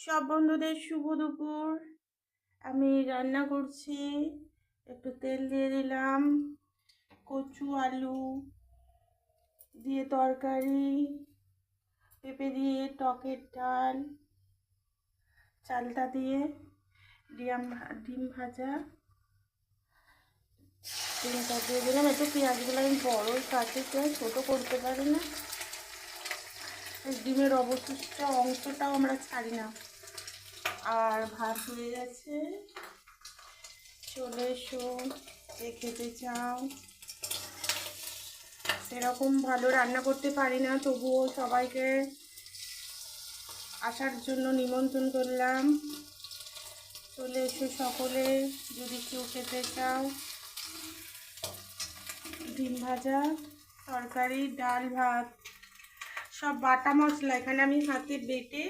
সব বন্ধুদের শুভ দুপুর। আমি রান্না করছি, একটু তেল দিয়ে দিলাম, কচু আলু দিয়ে তরকারি, পেঁপে দিয়ে টকের ডাল, চালতা দিয়ে ডিম ভাজা, ডিমটা দিয়ে দিলাম। একটু পেঁয়াজগুলো আমি বড় কাটে পেঁয়াজ, ছোটো করতে পারি না। ডিমের অবশিষ্ট অংশটাও আমরা ছাড়ি না। আর ভাত হয়ে গেছে, চলে এসো যে খেতে চাও। সেরকম ভালো রান্না করতে পারি না, তবুও সবাইকে আসার জন্য নিমন্ত্রণ করলাম। চলে এসো সকলে যদি কেউ খেতে চাও। ডিম ভাজা, তরকারি, ডাল, ভাত, সব বাটা মশলা এখানে আমি হাতে বেটে